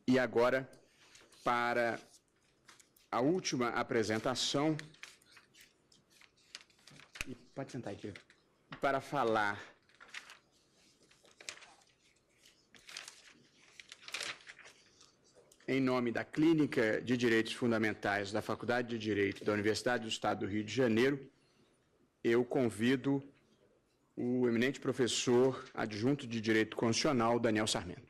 E agora, para a última apresentação, pode sentar aqui, para falar em nome da Clínica de Direitos Fundamentais da Faculdade de Direito da Universidade do Estado do Rio de Janeiro, eu convido o eminente professor adjunto de Direito Constitucional, Daniel Sarmento.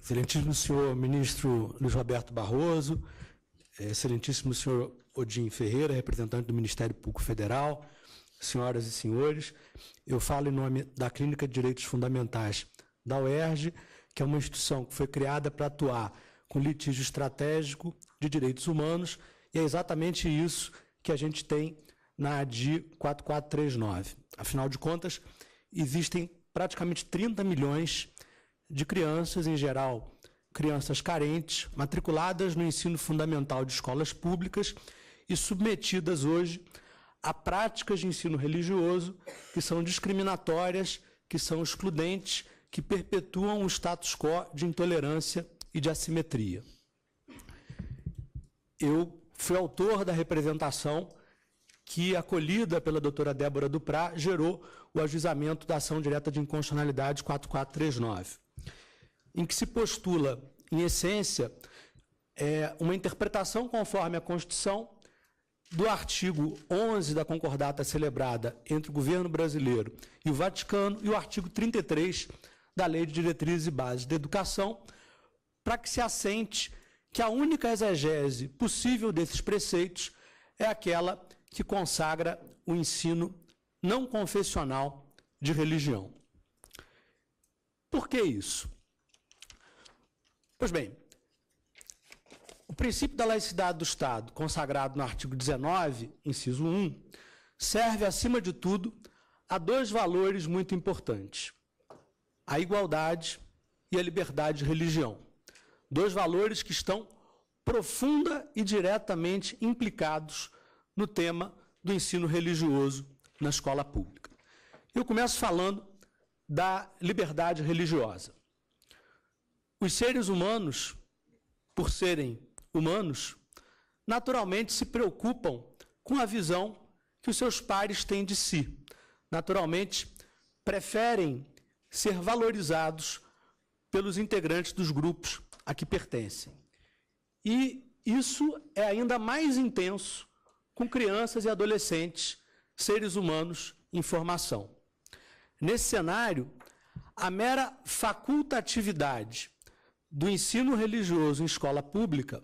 Excelentíssimo senhor ministro Luiz Roberto Barroso, excelentíssimo senhor Odin Ferreira, representante do Ministério Público Federal, senhoras e senhores, eu falo em nome da Clínica de Direitos Fundamentais da UERJ, que é uma instituição que foi criada para atuar com litígio estratégico de direitos humanos, e é exatamente isso que a gente tem na ADI 4439. Afinal de contas, existem praticamente 30 milhões de crianças, em geral, crianças carentes, matriculadas no ensino fundamental de escolas públicas e submetidas hoje a práticas de ensino religioso que são discriminatórias, que são excludentes, que perpetuam o status quo de intolerância e de assimetria. Eu fui autor da representação que, acolhida pela doutora Débora Duprá, gerou o ajuizamento da ação direta de inconstitucionalidade 4439, em que se postula, em essência, uma interpretação conforme a Constituição do artigo 11 da concordata celebrada entre o governo brasileiro e o Vaticano e o artigo 33 da Lei de Diretrizes e Bases da Educação, para que se assente que a única exegese possível desses preceitos é aquela que consagra o ensino não confessional de religião. Por que isso? Pois bem, o princípio da laicidade do Estado, consagrado no artigo 19, inciso 1, serve, acima de tudo, a dois valores muito importantes: a igualdade e a liberdade de religião. Dois valores que estão profunda e diretamente implicados no tema do ensino religioso na escola pública. Eu começo falando da liberdade religiosa. Os seres humanos, por serem humanos, naturalmente se preocupam com a visão que os seus pares têm de si. Naturalmente, preferem ser valorizados pelos integrantes dos grupos a que pertencem. E isso é ainda mais intenso com crianças e adolescentes, seres humanos em formação. Nesse cenário, a mera facultatividade do ensino religioso em escola pública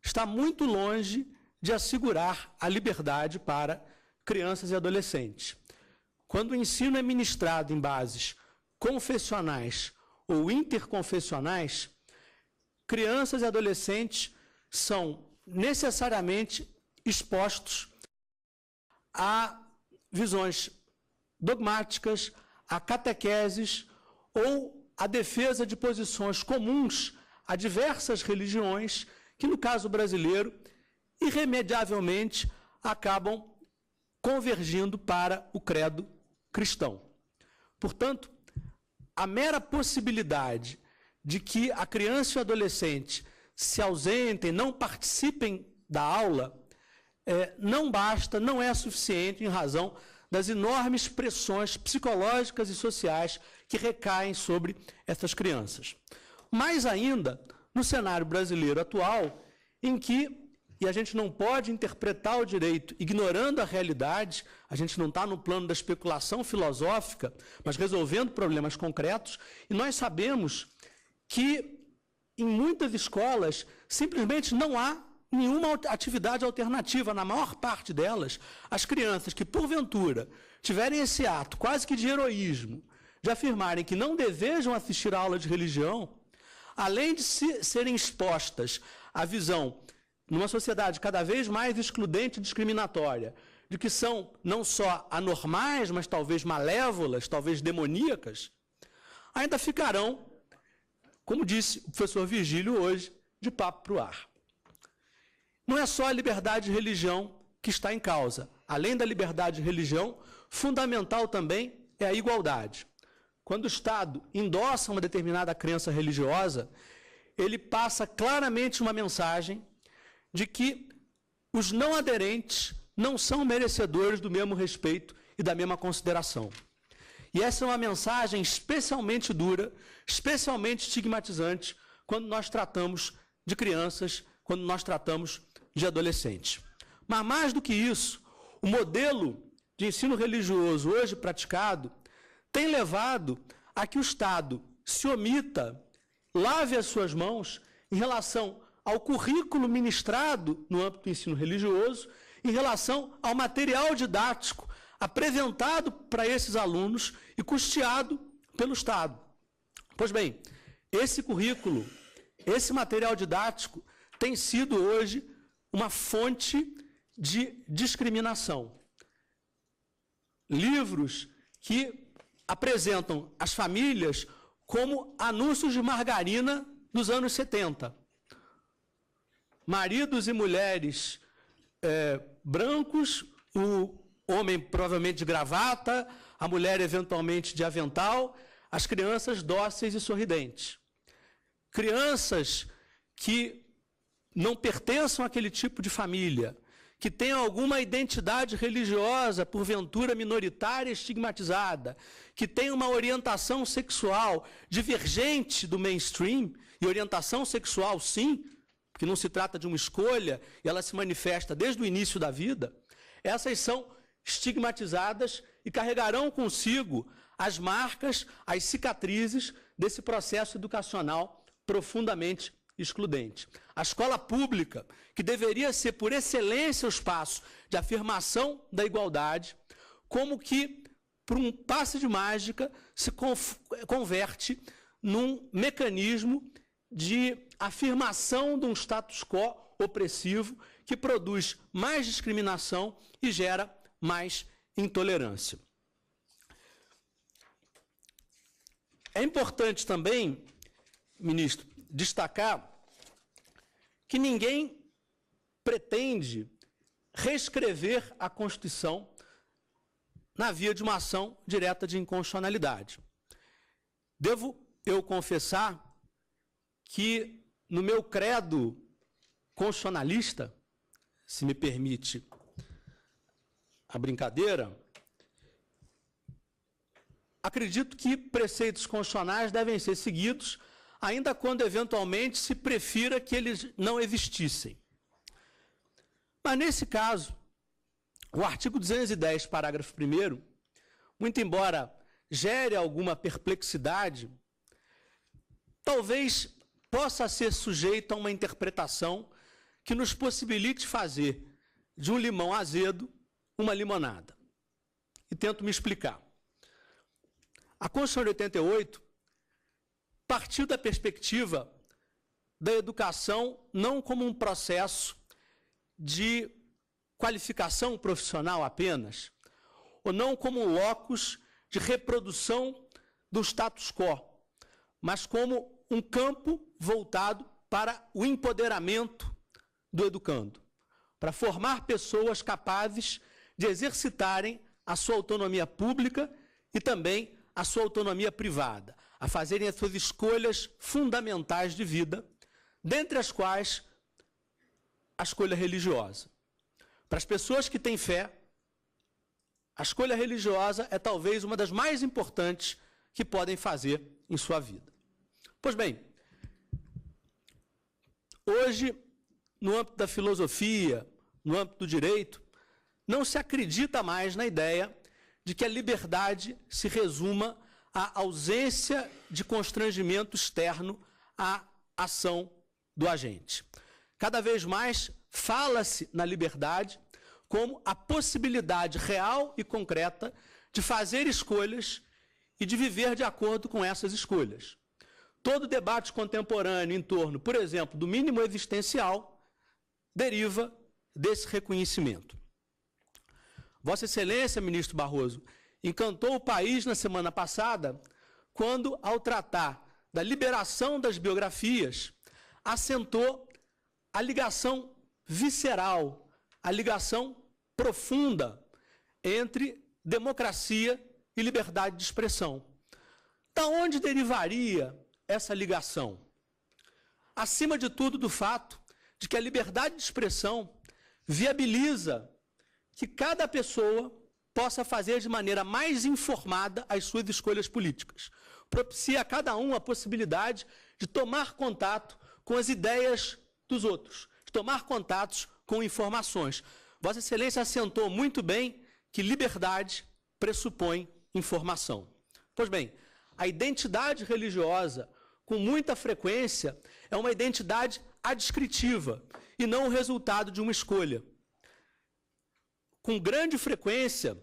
está muito longe de assegurar a liberdade para crianças e adolescentes. Quando o ensino é ministrado em bases confessionais ou interconfessionais, crianças e adolescentes são necessariamente expostos a visões dogmáticas, a catequeses ou a defesa de posições comuns a diversas religiões que, no caso brasileiro, irremediavelmente acabam convergindo para o credo cristão. Portanto, a mera possibilidade de que a criança e o adolescente se ausentem, não participem da aula, não basta, não é suficiente em razão das enormes pressões psicológicas e sociais que recaem sobre essas crianças. Mais ainda, no cenário brasileiro atual, em que, e a gente não pode interpretar o direito ignorando a realidade, a gente não está no plano da especulação filosófica, mas resolvendo problemas concretos, e nós sabemos que em muitas escolas simplesmente não há nenhuma atividade alternativa. Na maior parte delas, as crianças que, porventura, tiverem esse ato quase que de heroísmo, de afirmarem que não desejam assistir a aula de religião, além de serem expostas à visão, numa sociedade cada vez mais excludente e discriminatória, de que são não só anormais, mas talvez malévolas, talvez demoníacas, ainda ficarão, como disse o professor Virgílio hoje, de papo para o ar. Não é só a liberdade de religião que está em causa. Além da liberdade de religião, fundamental também é a igualdade. Quando o Estado endossa uma determinada crença religiosa, ele passa claramente uma mensagem de que os não aderentes não são merecedores do mesmo respeito e da mesma consideração. E essa é uma mensagem especialmente dura, especialmente estigmatizante, quando nós tratamos de crianças, quando nós tratamos de adolescentes. Mas mais do que isso, o modelo de ensino religioso hoje praticado tem levado a que o Estado se omita, lave as suas mãos em relação ao currículo ministrado no âmbito do ensino religioso, em relação ao material didático apresentado para esses alunos e custeado pelo Estado. Pois bem, esse currículo, esse material didático tem sido hoje uma fonte de discriminação. Livros que apresentam as famílias como anúncios de margarina dos anos 70. Maridos e mulheres brancos, o homem provavelmente de gravata, a mulher eventualmente de avental, as crianças dóceis e sorridentes. Crianças que não pertençam àquele tipo de família, que tenham alguma identidade religiosa, porventura minoritária, estigmatizada, que tenham uma orientação sexual divergente do mainstream, e orientação sexual, sim, porque não se trata de uma escolha, e ela se manifesta desde o início da vida, essas são estigmatizadas e carregarão consigo as marcas, as cicatrizes desse processo educacional profundamente excludente. A escola pública, que deveria ser por excelência o espaço de afirmação da igualdade, como que, por um passe de mágica, se converte num mecanismo de afirmação de um status quo opressivo que produz mais discriminação e gera mais intolerância. É importante também, ministro, destacar que ninguém pretende reescrever a Constituição na via de uma ação direta de inconstitucionalidade. Devo eu confessar que, no meu credo constitucionalista, se me permite a brincadeira, acredito que preceitos constitucionais devem ser seguidos, ainda quando eventualmente se prefira que eles não existissem. Mas nesse caso, o artigo 210, parágrafo 1º, muito embora gere alguma perplexidade, talvez possa ser sujeito a uma interpretação que nos possibilite fazer de um limão azedo uma limonada. E tento me explicar. A Constituição de 88 partiu da perspectiva da educação não como um processo de qualificação profissional apenas, ou não como um locus de reprodução do status quo, mas como um campo voltado para o empoderamento do educando, para formar pessoas capazes de exercitarem a sua autonomia pública e também a sua autonomia privada, a fazerem as suas escolhas fundamentais de vida, dentre as quais a escolha religiosa. Para as pessoas que têm fé, a escolha religiosa é talvez uma das mais importantes que podem fazer em sua vida. Pois bem, hoje, no âmbito da filosofia, no âmbito do direito, não se acredita mais na ideia de que a liberdade se resuma à ausência de constrangimento externo à ação do agente. Cada vez mais fala-se na liberdade como a possibilidade real e concreta de fazer escolhas e de viver de acordo com essas escolhas. Todo debate contemporâneo em torno, por exemplo, do mínimo existencial, deriva desse reconhecimento. Vossa Excelência, ministro Barroso, encantou o país na semana passada, quando, ao tratar da liberação das biografias, assentou a ligação visceral, a ligação profunda entre democracia e liberdade de expressão. Da onde derivaria essa ligação? Acima de tudo, do fato de que a liberdade de expressão viabiliza que cada pessoa possa fazer de maneira mais informada as suas escolhas políticas. Propicia a cada um a possibilidade de tomar contato com as ideias dos outros, de tomar contatos com informações. Vossa Excelência assentou muito bem que liberdade pressupõe informação. Pois bem, a identidade religiosa, com muita frequência, é uma identidade adscritiva e não o resultado de uma escolha. Com grande frequência,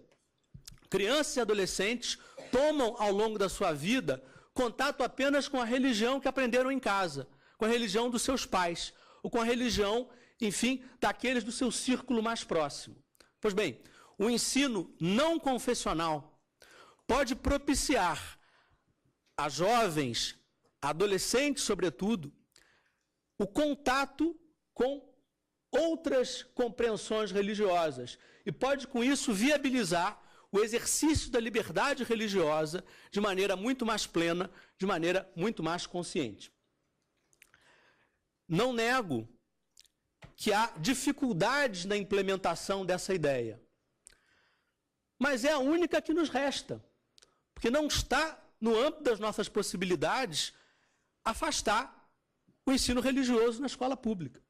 crianças e adolescentes tomam, ao longo da sua vida, contato apenas com a religião que aprenderam em casa, com a religião dos seus pais, ou com a religião, enfim, daqueles do seu círculo mais próximo. Pois bem, o ensino não confessional pode propiciar a jovens, a adolescentes, sobretudo, o contato com outras compreensões religiosas e pode, com isso, viabilizar o exercício da liberdade religiosa de maneira muito mais plena, de maneira muito mais consciente. Não nego que há dificuldades na implementação dessa ideia, mas é a única que nos resta, porque não está no âmbito das nossas possibilidades afastar o ensino religioso na escola pública.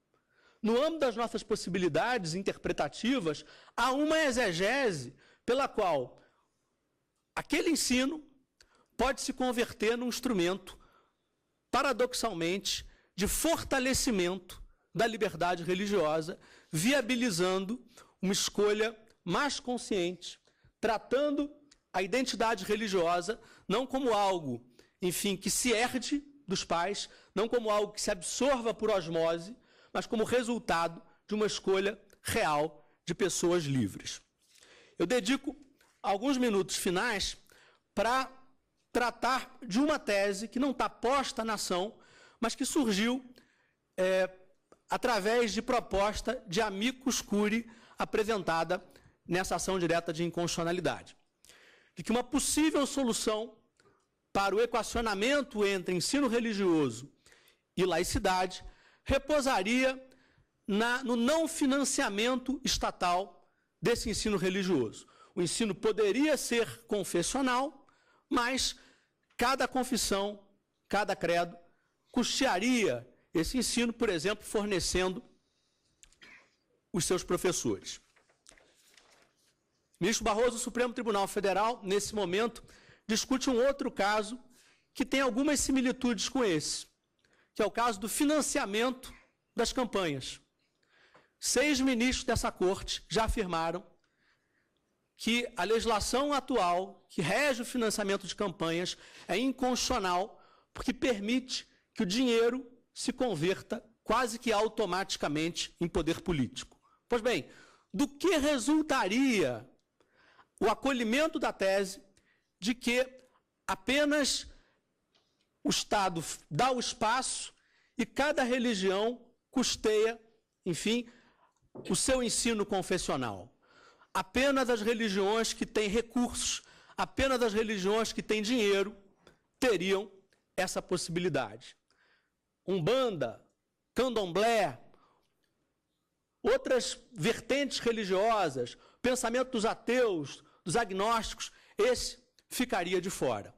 No âmbito das nossas possibilidades interpretativas, há uma exegese pela qual aquele ensino pode se converter num instrumento, paradoxalmente, de fortalecimento da liberdade religiosa, viabilizando uma escolha mais consciente, tratando a identidade religiosa não como algo, enfim, que se herde dos pais, não como algo que se absorva por osmose, mas como resultado de uma escolha real de pessoas livres. Eu dedico alguns minutos finais para tratar de uma tese que não está posta na ação, mas que surgiu através de proposta de amicus curiae apresentada nessa ação direta de inconstitucionalidade. De que uma possível solução para o equacionamento entre ensino religioso e laicidade repousaria no não financiamento estatal desse ensino religioso. O ensino poderia ser confessional, mas cada confissão, cada credo, custearia esse ensino, por exemplo, fornecendo os seus professores. O ministro Barroso, do Supremo Tribunal Federal, nesse momento, discute um outro caso que tem algumas similitudes com esse, que é o caso do financiamento das campanhas. 6 ministros dessa corte já afirmaram que a legislação atual, que rege o financiamento de campanhas, é inconstitucional, porque permite que o dinheiro se converta quase que automaticamente em poder político. Pois bem, do que resultaria o acolhimento da tese de que apenas o Estado dá o espaço e cada religião custeia, enfim, o seu ensino confessional? Apenas as religiões que têm recursos, apenas as religiões que têm dinheiro teriam essa possibilidade. Umbanda, candomblé, outras vertentes religiosas, pensamento dos ateus, dos agnósticos, esse ficaria de fora.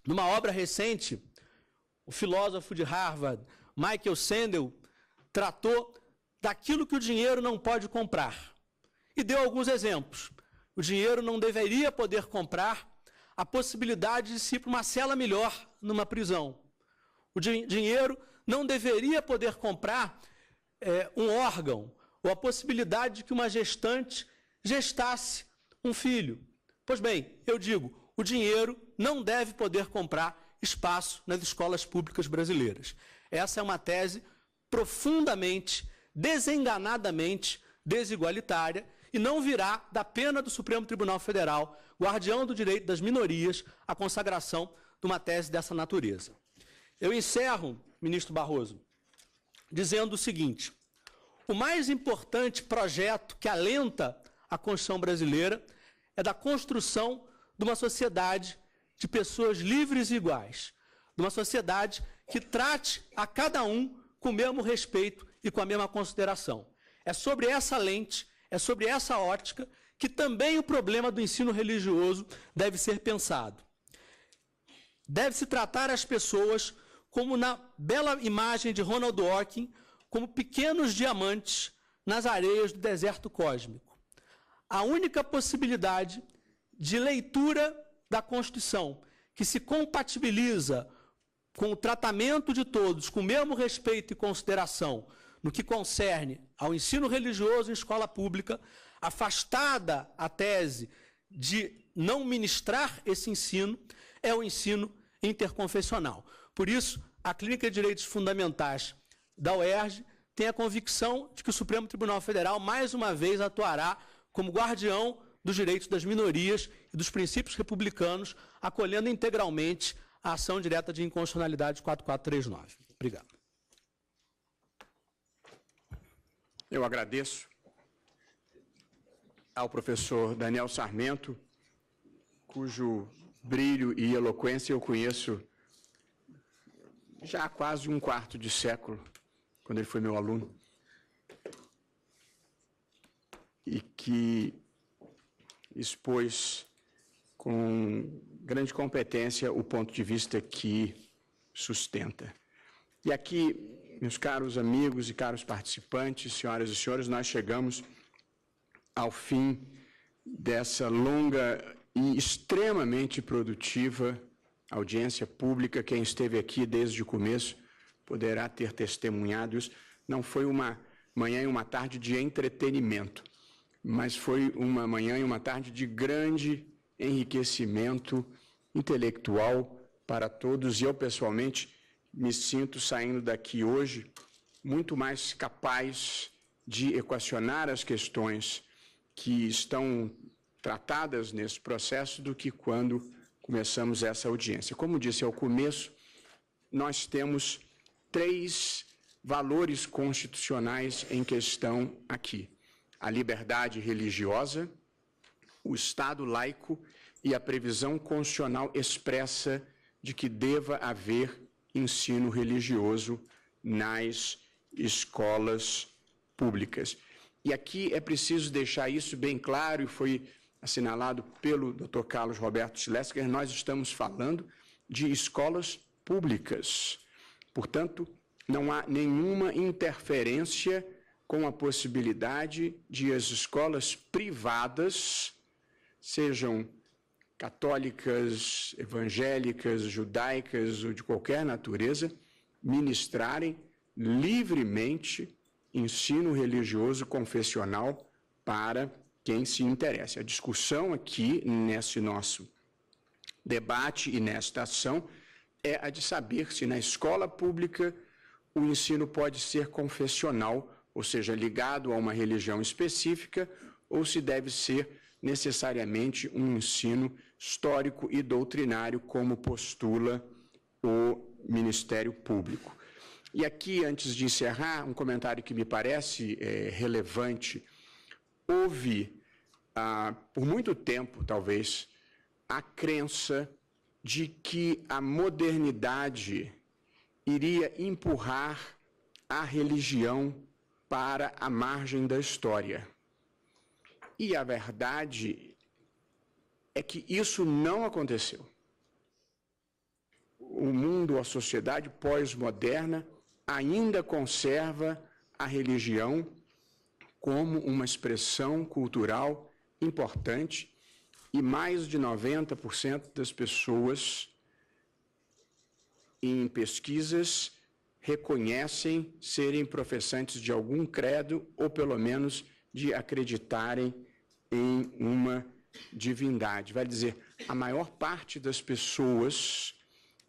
Numa obra recente, o filósofo de Harvard, Michael Sandel, tratou daquilo que o dinheiro não pode comprar. E deu alguns exemplos. O dinheiro não deveria poder comprar a possibilidade de se ir para uma cela melhor numa prisão. O dinheiro não deveria poder comprar um órgão ou a possibilidade de que uma gestante gestasse um filho. Pois bem, eu digo, o dinheiro não deve poder comprar espaço nas escolas públicas brasileiras. Essa é uma tese profundamente, desenganadamente desigualitária e não virá da pena do Supremo Tribunal Federal, guardião do direito das minorias, a consagração de uma tese dessa natureza. Eu encerro, ministro Barroso, dizendo o seguinte: o mais importante projeto que alenta a Constituição brasileira é da construção de uma sociedade de pessoas livres e iguais, de uma sociedade que trate a cada um com o mesmo respeito e com a mesma consideração. É sobre essa lente, é sobre essa ótica que também o problema do ensino religioso deve ser pensado. Deve-se tratar as pessoas como na bela imagem de Ronald Dworkin, como pequenos diamantes nas areias do deserto cósmico. A única possibilidade de leitura da Constituição que se compatibiliza com o tratamento de todos, com o mesmo respeito e consideração no que concerne ao ensino religioso em escola pública, afastada a tese de não ministrar esse ensino, é o ensino interconfessional. Por isso, a Clínica de Direitos Fundamentais da UERJ tem a convicção de que o Supremo Tribunal Federal, mais uma vez, atuará como guardião dos direitos das minorias e dos princípios republicanos, acolhendo integralmente a ação direta de inconstitucionalidade 4439. Obrigado. Eu agradeço ao professor Daniel Sarmento, cujo brilho e eloquência eu conheço já há quase um quarto de século, quando ele foi meu aluno, e que expôs com grande competência o ponto de vista que sustenta. E aqui, meus caros amigos e caros participantes, senhoras e senhores, nós chegamos ao fim dessa longa e extremamente produtiva audiência pública. Quem esteve aqui desde o começo poderá ter testemunhado isso. Não foi uma manhã e uma tarde de entretenimento, mas foi uma manhã e uma tarde de grande enriquecimento intelectual para todos. E eu, pessoalmente, me sinto saindo daqui hoje muito mais capaz de equacionar as questões que estão tratadas nesse processo do que quando começamos essa audiência. Como disse ao começo, nós temos 3 valores constitucionais em questão aqui: a liberdade religiosa, o Estado laico e a previsão constitucional expressa de que deva haver ensino religioso nas escolas públicas. E aqui é preciso deixar isso bem claro, e foi assinalado pelo Dr. Carlos Roberto Schlesinger, nós estamos falando de escolas públicas. Portanto, não há nenhuma interferência com a possibilidade de as escolas privadas, sejam católicas, evangélicas, judaicas ou de qualquer natureza, ministrarem livremente ensino religioso confessional para quem se interessa. A discussão aqui, nesse nosso debate e nesta ação, é a de saber se na escola pública o ensino pode ser confessional, ou seja, ligado a uma religião específica, ou se deve ser necessariamente um ensino histórico e doutrinário, como postula o Ministério Público. E aqui, antes de encerrar, um comentário que me parece relevante. Houve, por muito tempo, talvez, a crença de que a modernidade iria empurrar a religião para a margem da história. E a verdade é que isso não aconteceu. O mundo, a sociedade pós-moderna, ainda conserva a religião como uma expressão cultural importante, e mais de 90% das pessoas em pesquisas reconhecem serem professantes de algum credo, ou pelo menos de acreditarem em uma divindade. Vai dizer, a maior parte das pessoas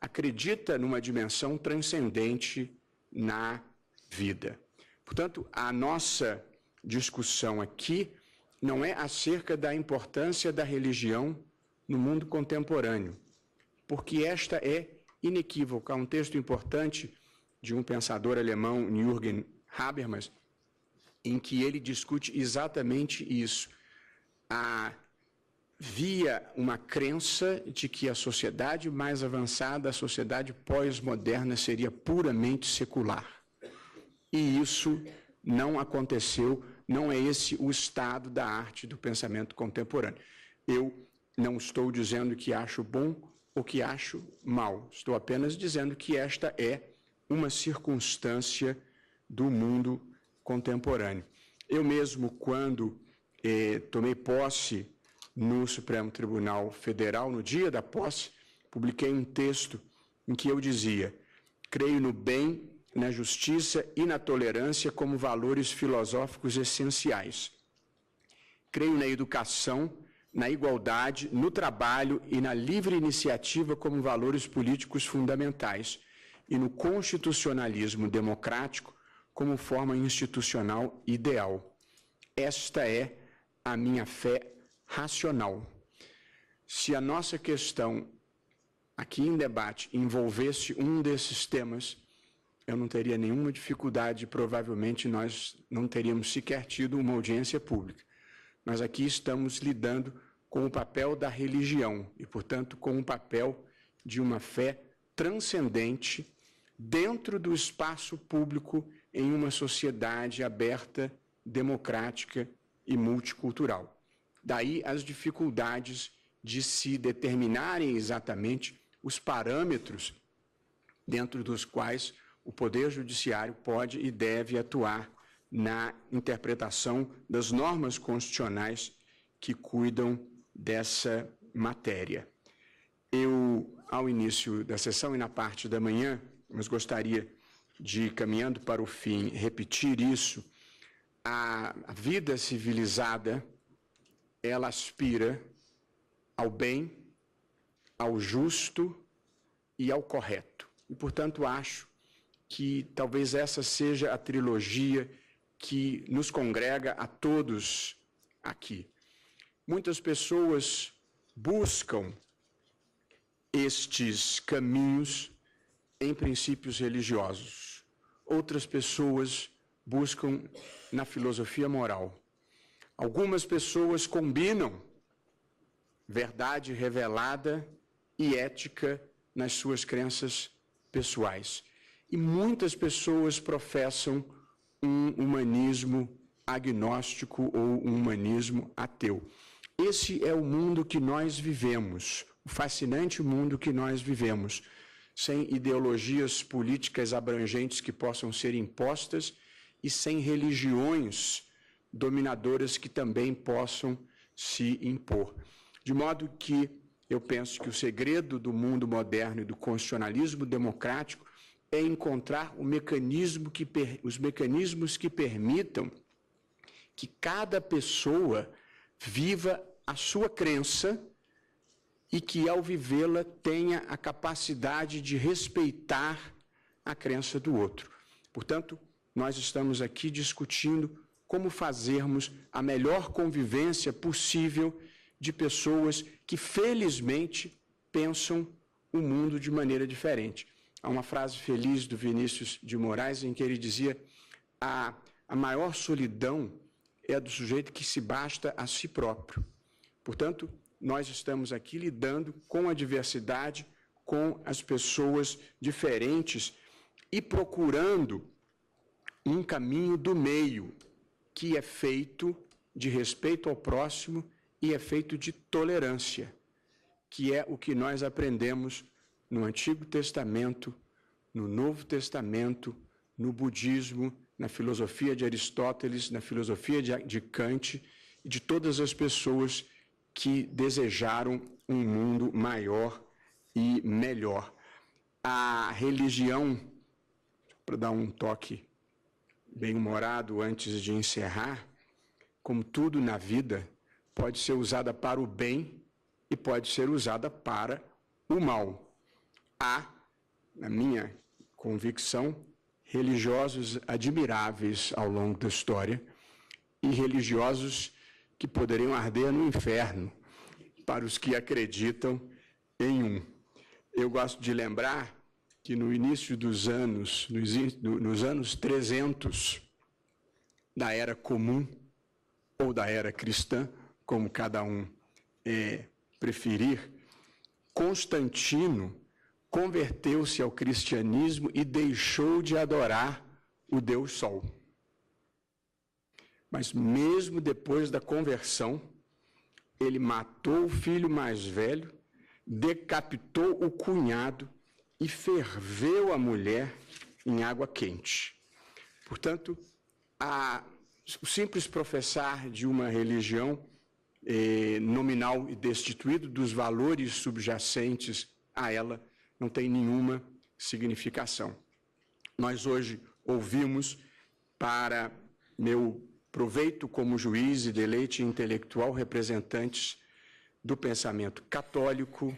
acredita numa dimensão transcendente na vida. Portanto, a nossa discussão aqui não é acerca da importância da religião no mundo contemporâneo, porque esta é inequívoca. Há um texto importante de um pensador alemão, Jürgen Habermas, em que ele discute exatamente isso. A via uma crença de que a sociedade mais avançada, a sociedade pós-moderna, seria puramente secular. E isso não aconteceu, não é esse o estado da arte do pensamento contemporâneo. Eu não estou dizendo que acho bom ou que acho mal, estou apenas dizendo que esta é uma circunstância do mundo contemporâneo. Eu mesmo, quando tomei posse no Supremo Tribunal Federal, no dia da posse, publiquei um texto em que eu dizia: creio no bem, na justiça e na tolerância como valores filosóficos essenciais. Creio na educação, na igualdade, no trabalho e na livre iniciativa como valores políticos fundamentais, e no constitucionalismo democrático como forma institucional ideal. Esta é a minha fé racional. Se a nossa questão aqui em debate envolvesse um desses temas, eu não teria nenhuma dificuldade, provavelmente nós não teríamos sequer tido uma audiência pública. Nós aqui estamos lidando com o papel da religião e, portanto, com o papel de uma fé transcendente dentro do espaço público em uma sociedade aberta, democrática e multicultural. Daí as dificuldades de se determinarem exatamente os parâmetros dentro dos quais o Poder Judiciário pode e deve atuar na interpretação das normas constitucionais que cuidam dessa matéria. Eu, ao início da sessão e na parte da manhã, mas gostaria de, caminhando para o fim, repetir isso: a vida civilizada, ela aspira ao bem, ao justo e ao correto. E, portanto, acho que talvez essa seja a trilogia que nos congrega a todos aqui. Muitas pessoas buscam estes caminhos em princípios religiosos. Outras pessoas buscam na filosofia moral. Algumas pessoas combinam verdade revelada e ética nas suas crenças pessoais. E muitas pessoas professam um humanismo agnóstico ou um humanismo ateu. Esse é o mundo que nós vivemos, o fascinante mundo que nós vivemos, sem ideologias políticas abrangentes que possam ser impostas e sem religiões dominadoras que também possam se impor. De modo que eu penso que o segredo do mundo moderno e do constitucionalismo democrático é encontrar os mecanismos que permitam que cada pessoa viva a sua crença e que, ao vivê-la, tenha a capacidade de respeitar a crença do outro. Portanto, nós estamos aqui discutindo como fazermos a melhor convivência possível de pessoas que, felizmente, pensam o mundo de maneira diferente. Há uma frase feliz do Vinícius de Moraes em que ele dizia: a maior solidão é a do sujeito que se basta a si próprio. Portanto, nós estamos aqui lidando com a diversidade, com as pessoas diferentes e procurando um caminho do meio, que é feito de respeito ao próximo e é feito de tolerância, que é o que nós aprendemos no Antigo Testamento, no Novo Testamento, no budismo, na filosofia de Aristóteles, na filosofia de Kant e de todas as pessoas que desejaram um mundo maior e melhor. A religião, para dar um toque bem-humorado antes de encerrar, como tudo na vida, pode ser usada para o bem e pode ser usada para o mal. Há, na minha convicção, religiosos admiráveis ao longo da história e religiosos que poderiam arder no inferno para os que acreditam em um. Eu gosto de lembrar que no início dos anos, nos anos 300 da Era Comum, ou da Era Cristã, como cada um preferir, Constantino converteu-se ao cristianismo e deixou de adorar o Deus Sol. Mas mesmo depois da conversão, ele matou o filho mais velho, decapitou o cunhado e ferveu a mulher em água quente. Portanto, o simples professar de uma religião nominal e destituído dos valores subjacentes a ela não tem nenhuma significação. Nós hoje ouvimos, para meu proveito como juiz e deleite intelectual, representantes do pensamento católico,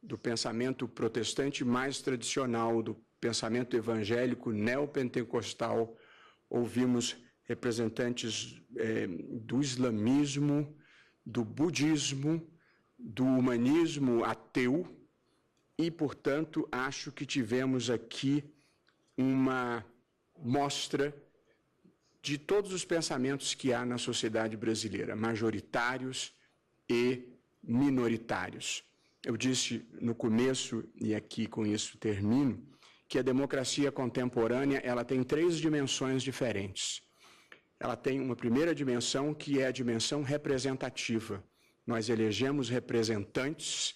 do pensamento protestante mais tradicional, do pensamento evangélico neopentecostal, ouvimos representantes do islamismo, do budismo, do humanismo ateu e, portanto, acho que tivemos aqui uma mostra de todos os pensamentos que há na sociedade brasileira, majoritários e minoritários. Eu disse no começo, e aqui com isso termino, que a democracia contemporânea ela tem 3 dimensões diferentes. Ela tem uma primeira dimensão, que é a dimensão representativa. Nós elegemos representantes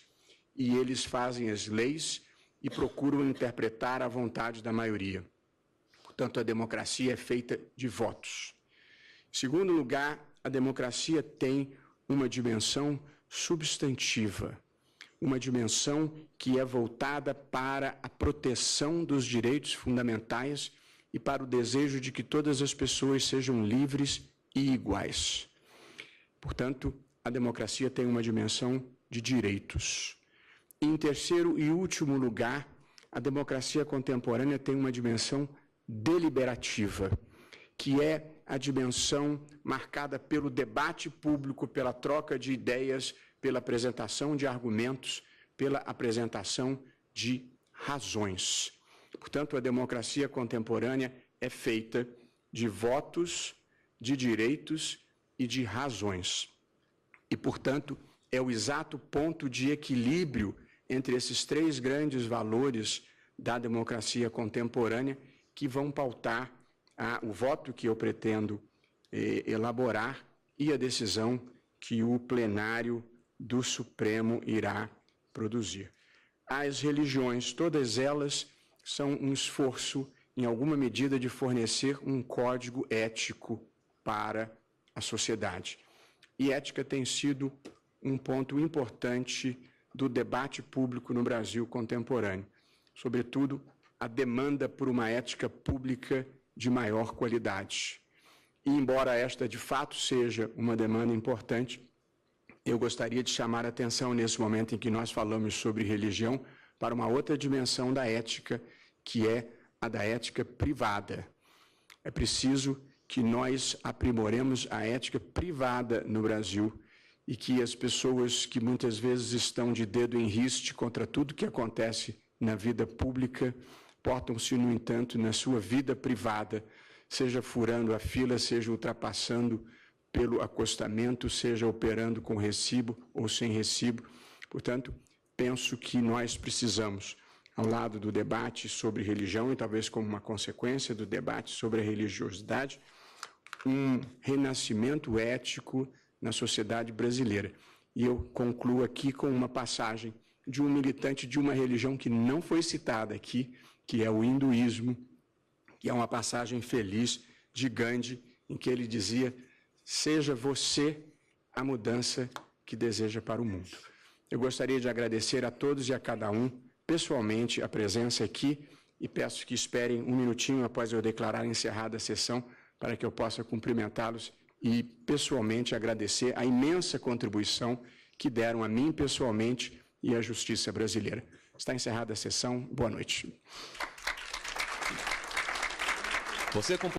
e eles fazem as leis e procuram interpretar a vontade da maioria. Portanto, a democracia é feita de votos. Em segundo lugar, a democracia tem uma dimensão substantiva, uma dimensão que é voltada para a proteção dos direitos fundamentais e para o desejo de que todas as pessoas sejam livres e iguais. Portanto, a democracia tem uma dimensão de direitos. E, em terceiro e último lugar, a democracia contemporânea tem uma dimensão deliberativa, que é a dimensão marcada pelo debate público, pela troca de ideias, pela apresentação de argumentos, pela apresentação de razões. Portanto, a democracia contemporânea é feita de votos, de direitos e de razões. E, portanto, é o exato ponto de equilíbrio entre esses 3 grandes valores da democracia contemporânea que vão pautar o voto que eu pretendo elaborar e a decisão que o plenário do Supremo irá produzir. As religiões, todas elas, são um esforço, em alguma medida, de fornecer um código ético para a sociedade. E ética tem sido um ponto importante do debate público no Brasil contemporâneo. Sobretudo, a demanda por uma ética pública de maior qualidade. E, embora esta, de fato, seja uma demanda importante, eu gostaria de chamar a atenção, nesse momento em que nós falamos sobre religião, para uma outra dimensão da ética, que é a da ética privada. É preciso que nós aprimoremos a ética privada no Brasil e que as pessoas que muitas vezes estão de dedo em riste contra tudo que acontece na vida pública, portam-se, no entanto, na sua vida privada, seja furando a fila, seja ultrapassando pelo acostamento, seja operando com recibo ou sem recibo. Portanto, penso que nós precisamos, ao lado do debate sobre religião, e talvez como uma consequência do debate sobre a religiosidade, um renascimento ético na sociedade brasileira. E eu concluo aqui com uma passagem de um militante de uma religião que não foi citada aqui, que é o hinduísmo, que é uma passagem feliz de Gandhi, em que ele dizia: seja você a mudança que deseja para o mundo. Eu gostaria de agradecer a todos e a cada um, pessoalmente, a presença aqui, e peço que esperem um minutinho após eu declarar encerrada a sessão, para que eu possa cumprimentá-los e, pessoalmente, agradecer a imensa contribuição que deram a mim, pessoalmente, e à justiça brasileira. Está encerrada a sessão. Boa noite.